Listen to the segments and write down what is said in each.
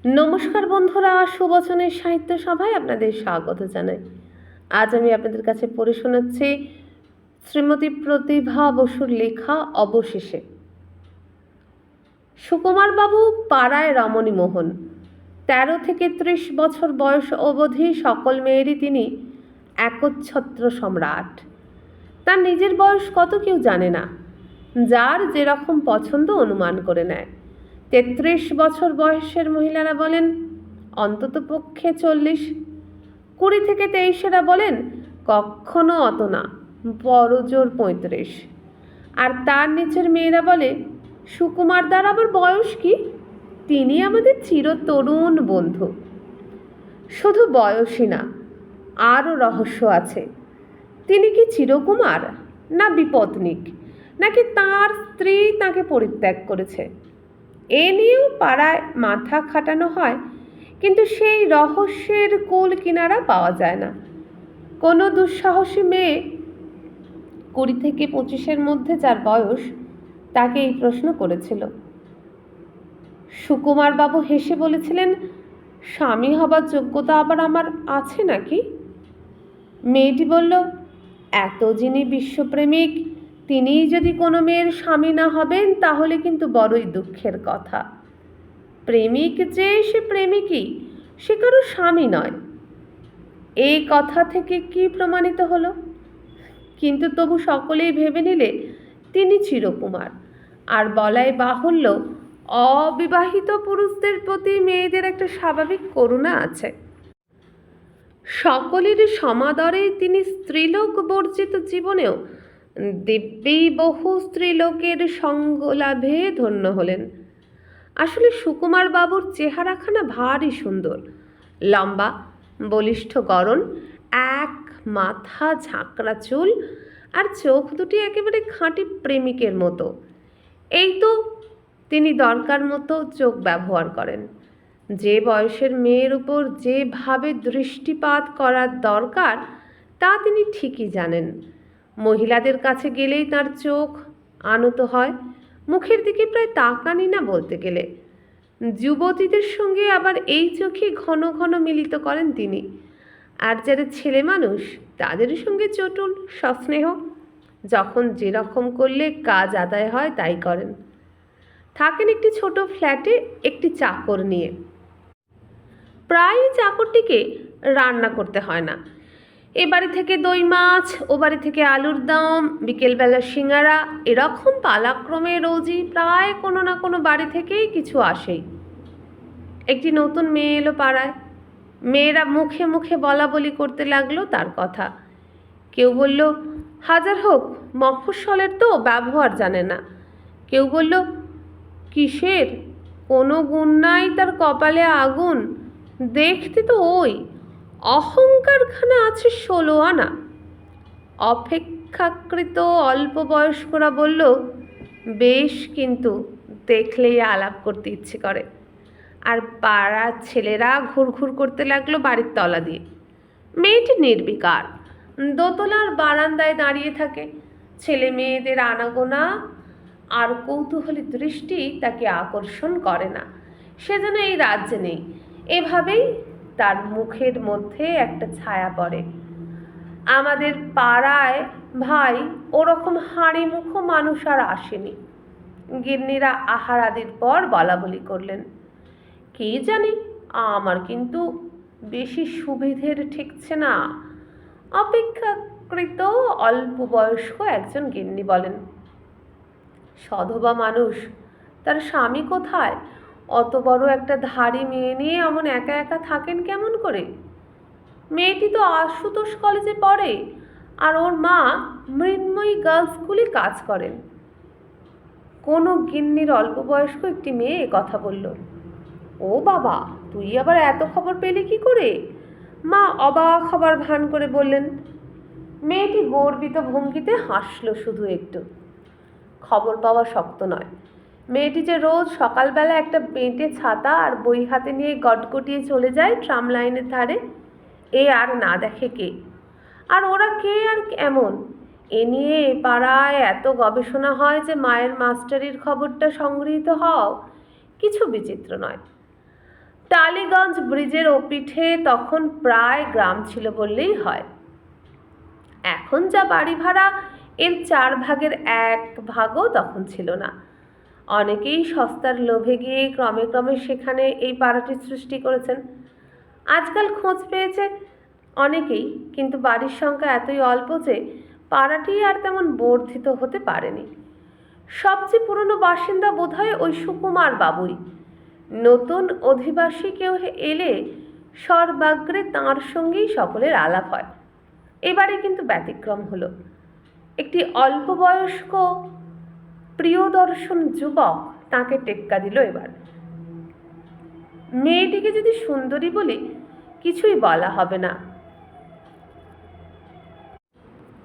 নমস্কার বন্ধুরা, সুবচনের সাহিত্য সভায় আপনাদের স্বাগত জানাই। আজ আমি আপনাদের কাছে পড়ে শোনাচ্ছি শ্রীমতী প্রতিভা বসুর লেখা অবশেষে। সুকুমার বাবু পাড়ায় রমণীমোহন। 13 থেকে 30 বছর বয়স অবধি সকল মেয়েরই তিনি একচ্ছত্র সম্রাট। তার নিজের বয়স কত কেউ জানে না, যার যেরকম পছন্দ অনুমান করে নেয়। 33 বছর বয়সের মহিলারা বলেন অন্তত পক্ষে 40, 20 থেকে 23-এরা বলেন কখনো অত না, বড় জোর 35, আর তার নিচের মেয়েরা বলে সুকুমার দার আবার বয়স কি, তিনি আমাদের চিরতরুণ বন্ধু। শুধু বয়সই না, আরও রহস্য আছে। তিনি কি চিরকুমার, না বিপত্নিক, নাকি তার স্ত্রী তাকে পরিত্যাগ করেছে? এ নিয়েও পাড়ায় মাথা খাটানো হয়, কিন্তু সেই রহস্যের কুল কিনারা পাওয়া যায় না। কোনো দুঃসাহসী মেয়ে 20 থেকে 25-এর মধ্যে যার বয়স, তাকে এই প্রশ্ন করেছিল। সুকুমার বাবু হেসে বলেছিলেন, স্বামী হবার যোগ্যতা আবার আমার আছে নাকি? মেয়েটি বলল, এত যিনি বিশ্বপ্রেমিক, তিনিই যদি কোনো মেয়ের স্বামী না হবেন তাহলে কিন্তু বড়ই দুঃখের কথা। প্রেমিক যে সে প্রেমিকই, সে কারো স্বামী নয়। এই কথা থেকে কি প্রমাণিত হলো? কিন্তু তবু সকলেই ভেবে নিলে তিনি চিরকুমার। আর বলাই বাহুল্য, অবিবাহিত পুরুষদের প্রতি মেয়েদের একটা স্বাভাবিক করুণা আছে। সকলের সমাদরে তিনি স্ত্রীলোক বর্জিত জীবনেও দিব্যি বহু স্ত্রীলোকের সঙ্গ লাভে ধন্য হলেন। আসলে সুকুমার বাবুর চেহারাখানা ভারী সুন্দর, লম্বা, বলিষ্ঠ গড়ন, এক মাথা ঝাঁকড়া চুল, আর চোখ দুটি একেবারে খাঁটি প্রেমিকের মতো। এই তো তিনি দরকার মতো চোখ ব্যবহার করেন। যে বয়সের মেয়ের উপর যেভাবে দৃষ্টিপাত করার দরকার তা তিনি ঠিকই জানেন। মহিলাদের কাছে গেলেই তার চোখ আনত হয়, মুখের দিকে প্রায় তাকানি না বলতে গেলে। যুবতীদের সঙ্গে আবার এই চোখে ঘন ঘন মিলিত করেন তিনি, আর যারা ছেলে মানুষ তাদের সঙ্গে চটুল সস্নেহ, যখন যেরকম করলে কাজ আদায় হয় তাই করেন। থাকেন একটি ছোট ফ্ল্যাটে একটি চাকর নিয়ে। প্রায় চাকরটিকে রান্না করতে হয় না। এ বাড়ি থেকে দই মাছ, ও বাড়ি থেকে আলুর দম, বিকেলবেলা সিঙ্গারা, এরকম পালাক্রমে রোজই প্রায় কোনো না কোনো বাড়ি থেকেই কিছু আসেই। একটি নতুন মেয়ে এলো পাড়ায়। মেয়েরা মুখে মুখে বলা বলি করতে লাগলো তার কথা। কেউ বলল, হাজার হোক মফস্বলের তো, ব্যবহার জানে না। কেউ বলল, কিসের, কোনো গুণ নাই তার কপালে আগুন, দেখতে তো ওই, অহংকারখানা আছে 16 আনা। অপেক্ষাকৃত অল্প বয়স্করা বলল, বেশ, কিন্তু দেখলেই আলাপ করতে ইচ্ছে করে। আর পাড়ার ছেলেরা ঘুরঘুর করতে লাগলো বাড়ির তলা দিয়ে। মেয়েটি নির্বিকার, দোতলার বারান্দায় দাঁড়িয়ে থাকে। ছেলে মেয়েদের আনাগোনা আর কৌতূহলী দৃষ্টি তাকে আকর্ষণ করে না। সে যেন এই রাজ্যে নেই। এভাবেই তার মুখের মধ্যে একটা ছায়া পড়ে। আমাদের পাড়ায় ভাই ওরকম হাঁড়ি মুখো মানুষ আর আসেনি। গিন্নিরা আহার আদির পর বলা বলি করলেন, কে জানি, আমার কিন্তু বেশি সুবিধের ঠেকছে না। অপেক্ষাকৃত অল্প বয়স্ক একজন গিন্নি বলেন, সধবা মানুষ, তার স্বামী কোথায়? অত বড় একটা ধাড়ি মেয়ে নিয়ে এমন একা একা থাকেন কেমন করে? মেয়েটি তো আশুতোষ কলেজে পড়ে, আর ওর মা মৃন্ময়ী গার্লস স্কুলে কাজ করেন। কোনো গিন্নির অল্প বয়স্ক একটি মেয়ে কথা বলল। ও বাবা, তুই আবার এত খবর পেলি কি করে? মা অবাক হবার ভান করে বললেন। মেয়েটি গর্বিত ভঙ্গিতে হাসলো শুধু একটু। খবর পাওয়া শক্ত নয়। মেয়েটি যে রোজ সকালবেলা একটা বেঁটে ছাতা আর বই হাতে নিয়ে গটগটিয়ে চলে যায় ট্রাম লাইনের ধারে, এ আর না দেখে কে? আর ওরা কে আর এমন? এ নিয়ে পাড়ায় এত গবেষণা হয় যে মায়ের মাস্টারির খবরটা সংগৃহীত হও কিছু বিচিত্র নয়। টালিগঞ্জ ব্রিজের ওপিঠে তখন প্রায় গ্রাম ছিল বললেই হয়। এখন যা বাড়ি ভাড়া এর 4 ভাগের 1 ভাগও তখন ছিল না। অনেকেই সস্তার লোভে গিয়ে ক্রমে ক্রমে সেখানে এই পাড়াটির সৃষ্টি করেছেন। আজকাল খোঁজ পেয়েছে অনেকেই, কিন্তু বাড়ির সংখ্যা এতই অল্প যে পাড়াটি আর তেমন বর্ধিত হতে পারেনি। সবচেয়ে পুরনো বাসিন্দা বোধহয় ওই সুকুমার বাবুই। নতুন অধিবাসী কেউ এলে সর্বাগ্রে তাঁর সঙ্গেই সকলের আলাপ হয়। এবারে কিন্তু ব্যতিক্রম হলো। একটি অল্প বয়স্ক প্রিয়দর্শন যুবক তাকে টেক্কা দিল এবার। মেয়েটিকে যদি সুন্দরী বলি কিছুই বলা হবে না।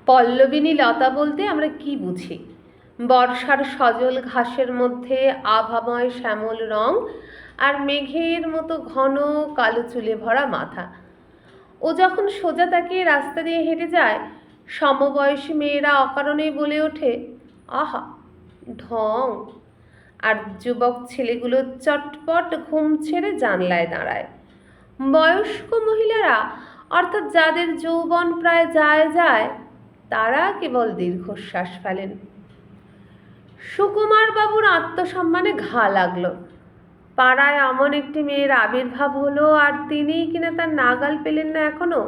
পল্লবিনী লতা বলতে আমরা কি বুঝি? বর্ষার সজল ঘাসের মধ্যে আভাময় শ্যামল রং আর মেঘের মতো ঘন কালো চুলে ভরা মাথা। ও যখন সোজা তাকিয়ে রাস্তা দিয়ে হেঁটে যায়, সমবয়সী মেয়েরা অকারণেই বলে ওঠে, আহা ঢং। আর যুবক ছেলেগুলো চটপট ঘুম ছেড়ে জানলায় দাঁড়ায়। বয়স্ক মহিলারা, অর্থাৎ যাদের যৌবন প্রায় যায় যায়, তারা কেবল দীর্ঘশ্বাস ফেলেন। সুকুমার বাবুর আত্মসম্মানে ঘা লাগলো। পাড়ায় এমন একটি মেয়ের আবির্ভাব হলো, আর তিনিই কিনা তার নাগাল পেলেন না এখনো।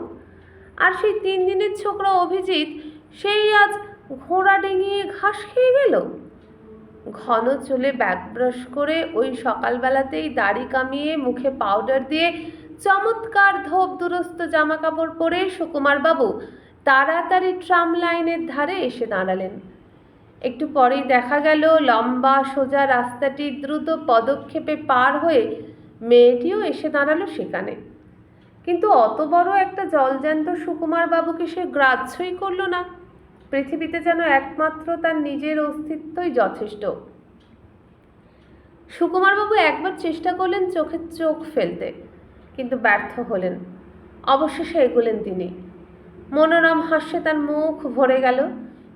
আর সেই 3 দিনের ছোকরা অভিজিৎ, সেই আজ ঘোড়া ডিঙিয়ে ঘাস খেয়ে গেল। ঘন চুলে ব্যাক ব্রাশ করে, ওই সকালবেলাতেই দাড়ি কামিয়ে, মুখে পাউডার দিয়ে, চমৎকার ধোপ দুরস্ত জামা কাপড় পরে সুকুমার বাবু তাড়াতাড়ি ট্রাম লাইনের ধারে এসে দাঁড়ালেন। একটু পরেই দেখা গেল লম্বা সোজা রাস্তাটি দ্রুত পদক্ষেপে পার হয়ে মেয়েটিও এসে দাঁড়ালো সেখানে। কিন্তু অত বড় একটা জলজ্যান্ত সুকুমার বাবুকে সে গ্রাহ্যই করল না। পৃথিবীতে যেন একমাত্র তার নিজের অস্তিত্বই যথেষ্ট। সুকুমারবাবু একবার চেষ্টা করলেন চোখে চোখ ফেলতে, কিন্তু ব্যর্থ হলেন। অবশেষে এগোলেন তিনি। মনোরম হাস্যে তার মুখ ভরে গেল।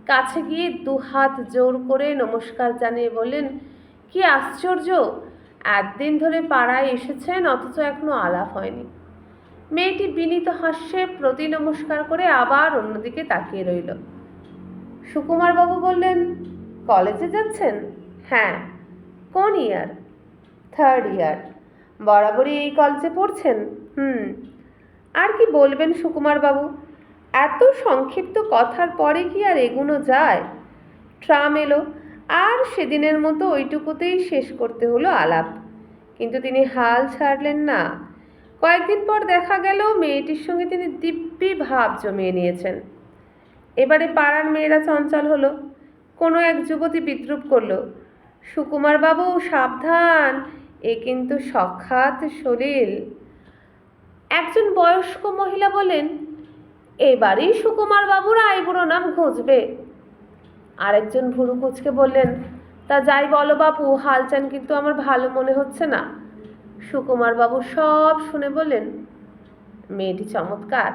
কাছে গিয়ে 2 হাত জোর করে নমস্কার জানিয়ে বললেন, কি আশ্চর্য, একদিন ধরে পাড়ায় এসেছেন অথচ এখনো আলাপ হয়নি। মেয়েটি বিনীত হাস্যে প্রতি নমস্কার করে আবার অন্যদিকে তাকিয়ে রইল। সুকুমারবাবু বললেন, কলেজে যাচ্ছেন? হ্যাঁ। কোন ইয়ার? 3rd ইয়ার। বরাবরই এই কলেজে পড়ছেন? আর কি বলবেন সুকুমারবাবু, এত সংক্ষিপ্ত কথার পরে কি আর এগুনো যায়? ট্রাম এলো, আর সেদিনের মতো ওইটুকুতেই শেষ করতে হলো আলাপ। কিন্তু তিনি হাল ছাড়লেন না। কয়েকদিন পর দেখা গেল মেয়েটির সঙ্গে তিনি দিব্যি ভাব জমিয়ে নিয়েছেন। এবারে পাড়ার মেয়েরা চঞ্চল হলো। কোনো এক যুবতী বিদ্রূপ করল, সুকুমারবাবু সাবধান, এ কিন্তু সখাত সলিল। একজন বয়স্ক মহিলা বলেন, এবারেই সুকুমারবাবুর আইবুড়ো নাম ঘুঁচবে। আরেকজন ভুরু কুচকে বললেন, তা যাই বলো বাপু, হালচাল কিন্তু আমার ভালো মনে হচ্ছে না। সুকুমারবাবু সব শুনে বললেন, মেয়েটি চমৎকার।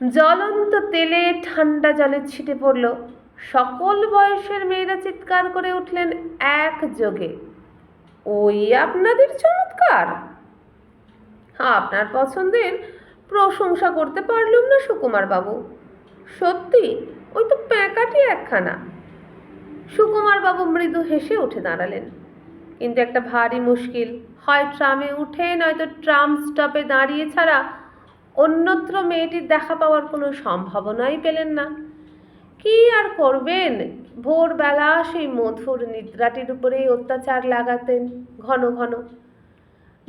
জ্বলন্ত তেলে ঠান্ডা জলে ছিটে পড়ল। সকল বয়সের মেয়েরা চিৎকার করে উঠলেন একযোগে, ওই আপনাদের চমৎকার! আপনার পছন্দের প্রশংসা করতে পারলুম না সুকুমারবাবু। সত্যি, ওই তো প্যাঁকাটি একখানা। সুকুমারবাবু মৃদু হেসে উঠে দাঁড়ালেন। কিন্তু একটা ভারী মুশকিল, হয় ট্রামে উঠে নয়তো ট্রাম স্টপে দাঁড়িয়ে ছাড়া অন্যত্র মেয়েটির দেখা পাওয়ার কোনো সম্ভাবনাই পেলেন না। কি আর করবেন, ভোরবেলা সেই মধুর নিদ্রাটির উপরেই অত্যাচার লাগাতেন ঘন ঘন।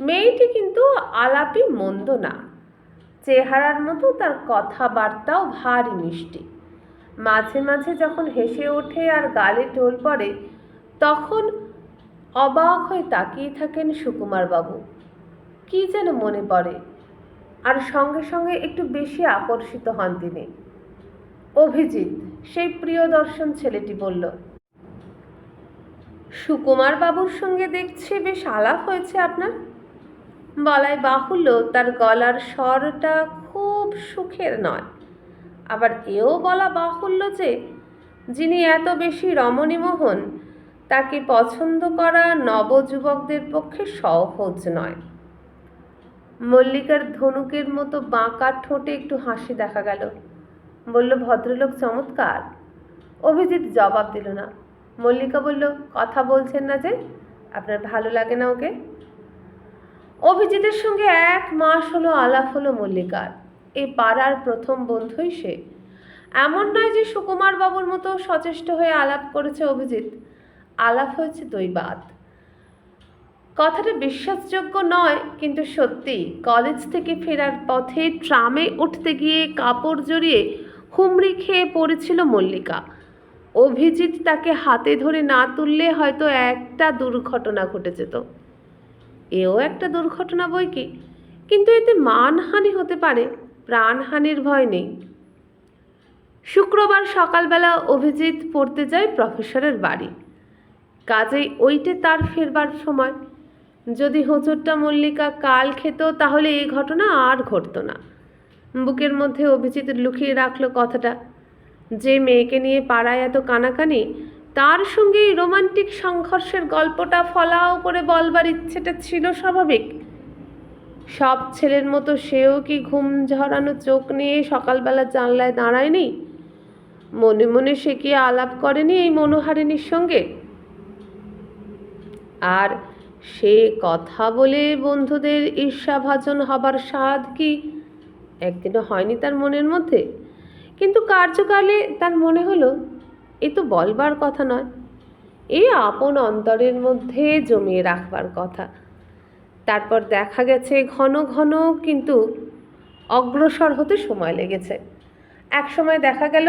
মেয়েটি কিন্তু আলাপি মন্দ না, চেহারার মতো তার কথাবার্তাও ভারী মিষ্টি। মাঝে মাঝে যখন হেসে ওঠে আর গালে টোল পড়ে, তখন অবাক হয়ে তাকিয়ে থাকেন সুকুমারবাবু। কি যেন মনে পড়ে, আর সঙ্গে সঙ্গে একটু বেশি আকর্ষিত হন তিনি। অভিজিৎ, সেই প্রিয়দর্শন ছেলেটি বলল, সুকুমারবাবুর সঙ্গে দেখছি বেশ আলাপ হয়েছে আপনার। বলাই বাহুল্য তার গলার স্বরটা খুব সুখের নয়। আবার এও বলা বাহুল্য যে যিনি এত বেশি রমণীমোহন, তাকে পছন্দ করা নবযুবকদের পক্ষে সহজ নয়। মল্লিকার ধনুকের মতো বাঁকা ঠোঁটে একটু হাসি দেখা গেল। বলল, ভদ্রলোক চমৎকার। অভিজিৎ জবাব দিল না। মল্লিকা বলল, কথা বলছেন না যে? আপনার ভালো লাগে না ওকে? অভিজিতের সঙ্গে 1 মাস হলো আলাপ হলো মল্লিকার। এই পাড়ার প্রথম বন্ধুই সে। এমন নয় যে সুকুমার বাবুর মতো সচেষ্ট হয়ে আলাপ করেছে অভিজিৎ। আলাপ হয়েছে দৈবাৎ। কথাটা বিশ্বাসযোগ্য নয়, কিন্তু সত্যি। কলেজ থেকে ফেরার পথে ট্রামে উঠতে গিয়ে কাপড় জড়িয়ে হুমড়ি খেয়ে পড়েছিল মল্লিকা। অভিজিৎ তাকে হাতে ধরে না তুললে হয়তো একটা দুর্ঘটনা ঘটে যেত। এও একটা দুর্ঘটনা বই কি, কিন্তু এতে মানহানি হতে পারে, প্রাণহানির ভয় নেই। শুক্রবার সকালবেলা অভিজিৎ পড়তে যায় প্রফেসরের বাড়ি। কাজেই ওইটে তার ফেরবার সময়। যদি হোঁচটটা মল্লিকা কাল খেত তাহলে এই ঘটনা আর ঘটত না। বুকের মধ্যে অভিজিৎ লুকিয়ে রাখলো কথাটা, যে মেয়েকে নিয়ে পাড়ায় এত কানাকানি, তার সঙ্গে এই রোমান্টিক সংঘর্ষের গল্পটা ফলাও করে বলবার ইচ্ছেটা ছিল স্বাভাবিক। সব ছেলের মতো সেও কি ঘুম ঝরানো চোখ নিয়ে সকালবেলা জানলায় দাঁড়ায়নি? মনে মনে সে কি আলাপ করেনি এই মনোহারিণীর সঙ্গে? আর সে কথা বলে বন্ধুদের ঈর্ষাভাজন হবার স্বাদ কি একদিনও হয়নি তার মনের মধ্যে? কিন্তু কার্যকালে তার মনে হলো এ তো বলবার কথা নয়, এই আপন অন্তরের মধ্যে জমিয়ে রাখবার কথা। তারপর দেখা গেছে ঘন ঘন কিন্তু অগ্রসর হতে সময় লেগেছে। একসময় দেখা গেল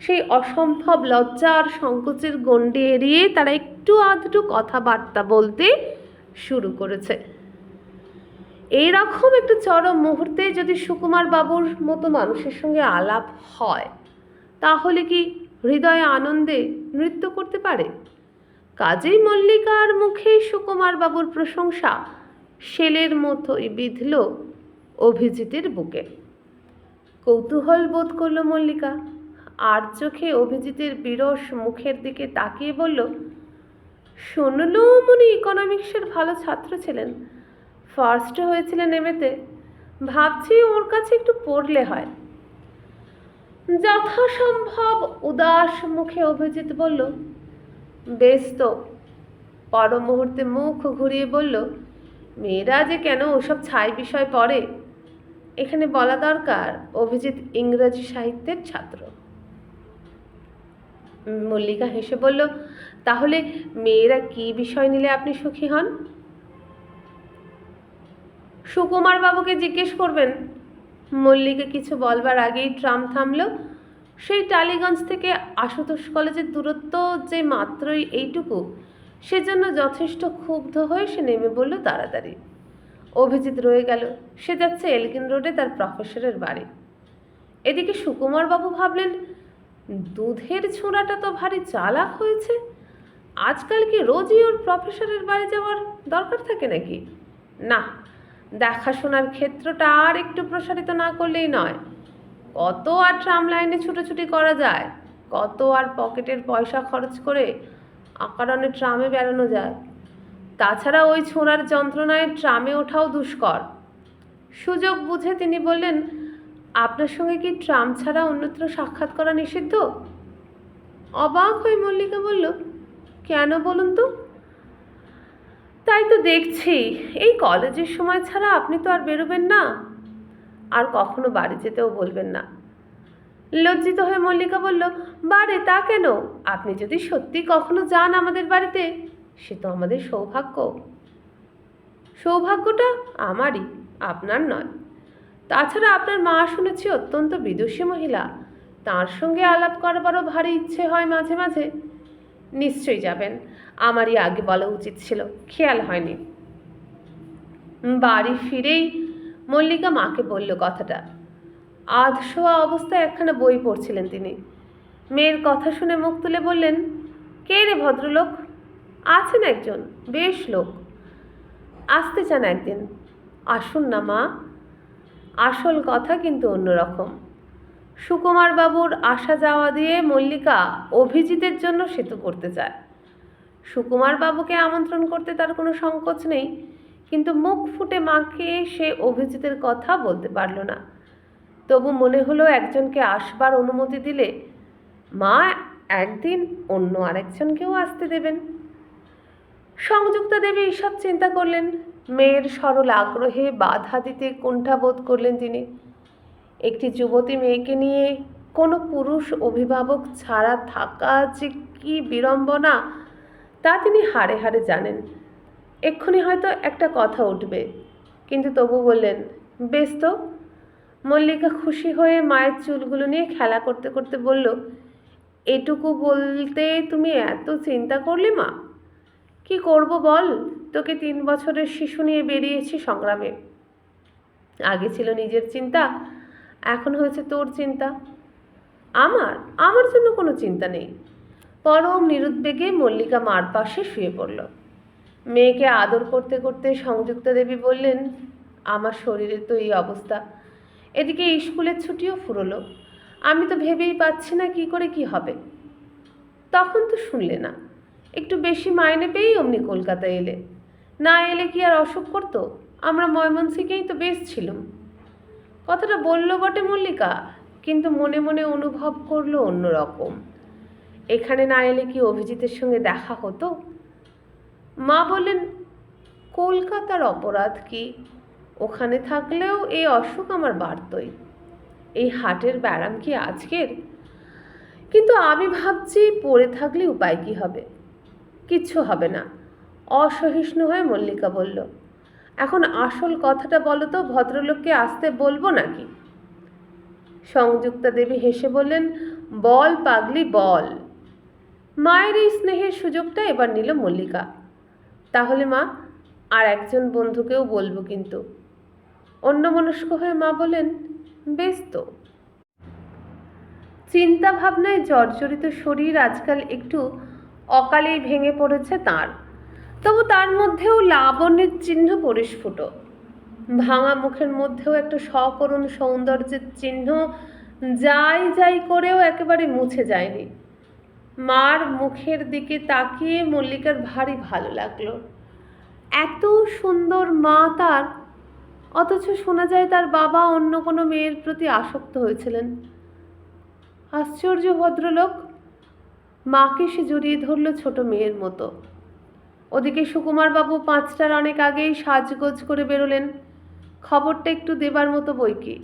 সেই অসম্ভব লজ্জা আর সংকোচের গণ্ডি এড়িয়ে তারা একটু আধটু কথাবার্তা বলতে শুরু করেছে। এই রকম একটু চরম মুহূর্তে যদি সুকুমার বাবুর মতো মানুষের সঙ্গে আলাপ হয়, তাহলে কি হৃদয়ে আনন্দে নৃত্য করতে পারে? কাজেই মল্লিকার মুখে সুকুমার বাবুর প্রশংসা শেলের মতোই বিঁধল অভিজিতের বুকে। কৌতূহল বোধ করল মল্লিকা। আর চোখে অভিজিতের বিরস মুখের দিকে তাকিয়ে বলল, শুনলুম উনি ইকোনমিক্সের ভালো ছাত্র ছিলেন, ফার্স্ট হয়েছিলেন এমএতে। ভাবছি ওর কাছে একটু পড়লে হয়। যথাসম্ভব উদাস মুখে অভিজিৎ বলল, বেশ তো। পর মুহূর্তে মুখ ঘুরিয়ে বলল, মেয়েরা যে কেন ওসব ছাই বিষয় পড়ে? এখানে বলা দরকার অভিজিৎ ইংরেজি সাহিত্যের ছাত্র। মল্লিকা হেসে বলল, তাহলে মেয়েরা কি বিষয় নিলে আপনি সুখী হন? সুকুমার বাবুকে জিজ্ঞেস করবেন। মল্লিকা কিছু বলবার আগেই ট্রাম থামল। সেই টালিগঞ্জ থেকে আশুতোষ কলেজের দূরত্ব যে মাত্রই এইটুকু, সেজন্য যথেষ্ট ক্ষুব্ধ হয়ে সে নেমে বলল তাড়াতাড়ি। অভিজিৎ রয়ে গেল। সে যাচ্ছে এলগিন রোডে তার প্রফেসরের বাড়ি। এদিকে সুকুমার বাবু ভাবলেন, দুধের ছোঁড়াটা তো ভারী চালাক হয়েছে। আজকাল কি রোজই ওর প্রফেসরের বাড়ি যাওয়ার দরকার থাকে নাকি? না, দেখাশোনার ক্ষেত্রটা আর একটু প্রসারিত না করলেই নয়। কত আর ট্রাম লাইনে ছুটোছুটি করা যায়, কত আর পকেটের পয়সা খরচ করে আকারণে ট্রামে বেড়ানো যায়। তাছাড়া ওই ছোঁড়ার যন্ত্রণায় ট্রামে ওঠাও দুষ্কর। সুযোগ বুঝে তিনি বললেন, আপনার সঙ্গে কি ট্রাম ছাড়া অন্যত্র সাক্ষাৎ করা নিষিদ্ধ? অবাক হয়ে মল্লিকা বলল, কেন বলুন তো? তাই তো দেখছি, এই কলেজের সময় ছাড়া আপনি তো আর বেরোবেন না, আর কখনো বাড়ি যেতেও বলবেন না। লজ্জিত হয়ে মল্লিকা বলল, বারে তা কেন? আপনি যদি সত্যি কখনো যান আমাদের বাড়িতে, সে তো আমাদের সৌভাগ্য। সৌভাগ্যটা আমারই, আপনার নয়। তাছাড়া আপনার মা শুনেছি অত্যন্ত বিদুষী মহিলা, তার সঙ্গে আলাপ করবারও ভারী ইচ্ছে হয় মাঝে মাঝে। নিশ্চয়ই যাবেন, আমারই আগে বলা উচিত ছিল, খেয়াল হয়নি। বাড়ি ফিরেই মল্লিকা মাকে বলল কথাটা। আধশোয়া অবস্থায় একখানা বই পড়ছিলেন তিনি। মেয়ের কথা শুনে মুখ তুলে বললেন, কে রে ভদ্রলোক? আছেন একজন, বেশ লোক, আসতে চান একদিন। আসুন না মা। আসল কথা কিন্তু অন্যরকম। সুকুমার বাবুর আসা যাওয়া দিয়ে মল্লিকা অভিজিতের জন্য সেতু করতে চায়। সুকুমার বাবুকে আমন্ত্রণ করতে তার কোনো সংকোচ নেই, কিন্তু মুখ ফুটে মাকে সে অভিজিতের কথা বলতে পারল না। তবু মনে হলো একজনকে আসবার অনুমতি দিলে মা একদিন অন্য আরেকজনকেও আসতে দেবেন। সংযুক্তা দেবী এসব চিন্তা করলেন। মেয়ের সরল আগ্রহে বাধা দিতে কুণ্ঠাবোধ করলেন তিনি। একটি যুবতী মেয়েকে নিয়ে কোনো পুরুষ অভিভাবক ছাড়া থাকা যে কি বিড়ম্বনা তা তিনি হাড়ে হাড়ে জানেন। এক্ষুনি হয়তো একটা কথা উঠবে, কিন্তু তবু বললেন, বেশ তো। মল্লিকা খুশি হয়ে মায়ের চুলগুলো নিয়ে খেলা করতে করতে বলল, এটুকু বলতে তুমি এত চিন্তা করলি মা? কি করব বল, তোকে 3 বছরের শিশু নিয়ে বেরিয়েছি সংগ্রামে। আগে ছিল নিজের চিন্তা, এখন হয়েছে তোর চিন্তা। আমার আমার জন্য কোনো চিন্তা নেই। পরম নিরুদ্বেগে মল্লিকা মার পাশে শুয়ে পড়ল। মেয়েকে আদর করতে করতে সংযুক্তা দেবী বললেন, আমার শরীরের তো এই অবস্থা, এদিকে স্কুলের ছুটিও ফুরলো। আমি তো ভেবেই পাচ্ছি না কি করে কি হবে। তখন তো শুনলে না, একটু বেশি মাইনে পেয়েই অমনি কলকাতায় এলে। না এলে কি আর অসুখ করতো? আমরা ময়মনসিংহেই তো বেশ ছিলাম। কথাটা বলল বটে মল্লিকা, কিন্তু মনে মনে অনুভব করলো অন্যরকম। এখানে না এলে কি অভিজিতের সঙ্গে দেখা হতো? মা বললেন, কলকাতার অপরাধ কি? ওখানে থাকলেও এই অসুখ আমার বাড়তই। এই হার্টের ব্যারাম কি আজকের? কিন্তু আমি ভাবছি পড়ে থাকলে উপায় কি হবে? কিচ্ছু হবে না। অসহিষ্ণু হয়ে মল্লিকা বলল, এখন আসল কথাটা বলো তো, ভদ্রলোককে আসতে বলবো নাকি? সংযুক্তা দেবী হেসে বললেন, বল পাগলি বল। মায়ের এই স্নেহের সুযোগটা এবার নিল মল্লিকা। তাহলে মা, আর একজন বন্ধুকেও বলবো কিন্তু। অন্যমনস্ক হয়ে মা বলেন, বেশ তো। চিন্তা ভাবনায় জর্জরিত শরীর আজকাল একটু অকালেই ভেঙে পড়েছে তাঁর। তবু তার মধ্যেও লাবণ্যের চিহ্ন পরিস্ফুট। ভাঙা মুখের মধ্যেও একটা সকরুণ সৌন্দর্যের চিহ্ন যাই যাই করেও একেবারে মুছে যায়নি। মার মুখের দিকে তাকিয়ে মল্লিকার ভারী ভালো লাগলো। এত সুন্দর মা তার, অথচ শোনা যায় তার বাবা অন্য কোনো মেয়ের প্রতি আসক্ত হয়েছিলেন। আশ্চর্য ভদ্রলোক। মাকে সে জড়িয়ে ধরল ছোট মেয়ের মতো। ওদিকে সুকুমারবাবু 5টার অনেক আগেই সাজগোজ করে বেরোলেন। খবরটা একটু দেবার মতো বই কি,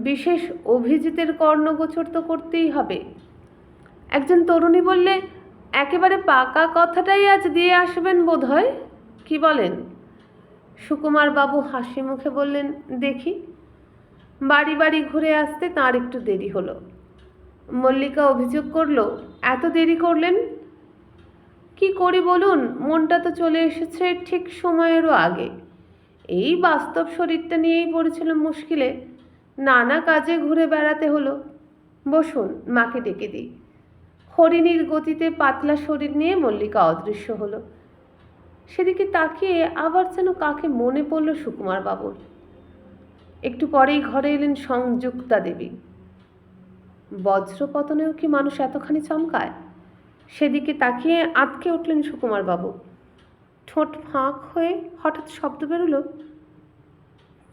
বিশেষ অভিজিতের কর্ণগোচর তো করতেই হবে। একজন তরুণী বললে, একেবারে পাকা কথাটাই আজ দিয়ে আসবেন বোধ হয়, কি বলেন? সুকুমারবাবু হাসি মুখে বললেন, দেখি। বাড়ি বাড়ি ঘুরে আসতে তাঁর একটু দেরি হলো। মল্লিকা অভিযোগ করল, এত দেরি করলেন? কি করি বলুন, মনটা তো চলে এসেছে ঠিক সময়েরও আগে। এই বাস্তব শরীরটা নিয়েই পড়েছিল মুশকিলে, নানা কাজে ঘুরে বেড়াতে হলো। বসুন, মাকে ডেকে দিই। হরিণীর গতিতে পাতলা শরীর নিয়ে মল্লিকা অদৃশ্য হলো। সেদিকে তাকিয়ে আবার যেন কাকে মনে পড়ল সুকুমারবাবুর। একটু পরেই ঘরে এলেন সংযুক্তা দেবী। বজ্রপতনেও কি মানুষ এতখানি চমকায়? সেদিকে তাকিয়ে আঁতকে উঠলেন সুকুমারবাবু। ঠোঁট ফাঁক হয়ে হঠাৎ শব্দ বেরোলো,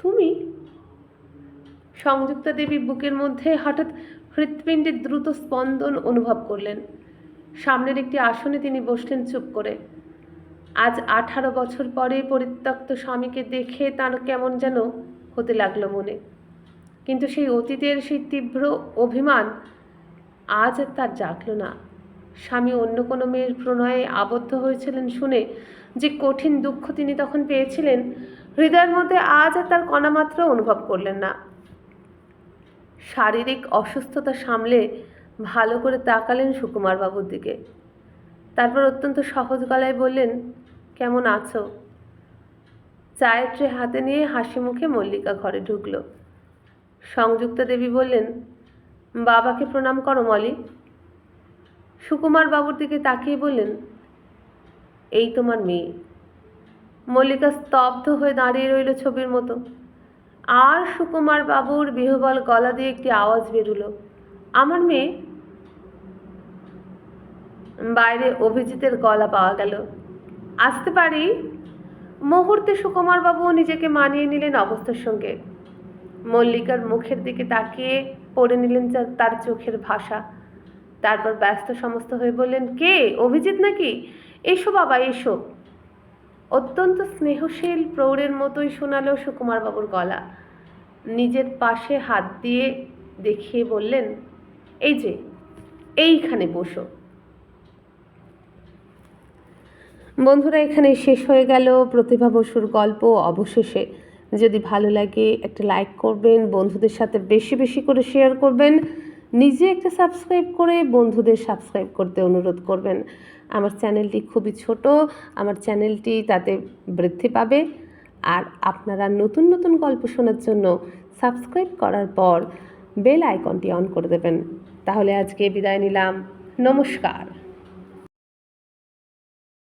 তুমি? সংযুক্তা দেবী বুকের মধ্যে হঠাৎ হৃৎপিণ্ডের দ্রুত স্পন্দন অনুভব করলেন। সামনের একটি আসনে তিনি বসলেন চুপ করে। আজ 18 বছর পরে পরিত্যক্ত স্বামীকে দেখে তার কেমন যেন হতে লাগলো মনে। কিন্তু সেই অতীতের সেই তীব্র অভিমান আজ আর তার জাগলো না। স্বামী অন্য কোনো মেয়ের প্রণয়ে আবদ্ধ হয়েছিলেন শুনে যে কঠিন দুঃখ তিনি তখন পেয়েছিলেন, হৃদয়ের মধ্যে আজ আর তার কণামাত্র অনুভব করলেন না। শারীরিক অসুস্থতা সামলে ভালো করে তাকালেন সুকুমারবাবুর দিকে। তারপর অত্যন্ত সহজ গলায় বললেন, কেমন আছো? চায়ের ট্রে হাতে নিয়ে হাসি মুখে মল্লিকা ঘরে ঢুকল। সংযুক্তা দেবী বললেন, বাবাকে প্রণাম করো মলি। সুকুমারবাবুর দিকে তাকিয়ে বললেন, এই তোমার মেয়ে। মল্লিকা স্তব্ধ হয়ে দাঁড়িয়ে রইল ছবির মতো। আর সুকুমারবাবুর বিহ্বল গলা দিয়ে একটি আওয়াজ বেরুলো, আমার মেয়ে? বাইরে অভিজিতের গলা পাওয়া গেল, আসতে পারি? মুহূর্তে সুকুমারবাবু নিজেকে মানিয়ে নিলেন অবস্থার সঙ্গে। মল্লিকার মুখের দিকে তাকিয়ে পড়ে নিলেন তার চোখের ভাষা। তারপর ব্যস্ত সমস্ত হয়ে বললেন, কে, অভিজিৎ নাকি? এসো বাবা এসো। অত্যন্ত স্নেহশীল প্রৌঢ়ের মতোই শোনালো সুকুমারবাবুর গলা। নিজের পাশে হাত দিয়ে দেখিয়ে বললেন, এই যে এইখানে বসো। বন্ধুরা, এখানে শেষ হয়ে গেল প্রতিভা বসুর গল্প। অবশেষে যদি ভালো লাগে একটা লাইক করবেন, বন্ধুদের সাথে বেশি বেশি করে শেয়ার করবেন, নিজে একটা সাবস্ক্রাইব করে বন্ধুদের সাবস্ক্রাইব করতে অনুরোধ করবেন। আমার চ্যানেলটি খুবই ছোট, আমার চ্যানেলটি তাতে বৃদ্ধি পাবে। আর আপনারা নতুন নতুন গল্প শোনার জন্য সাবস্ক্রাইব করার পর বেল আইকনটি অন করে দেবেন। তাহলে আজকে বিদায় নিলাম। নমস্কার।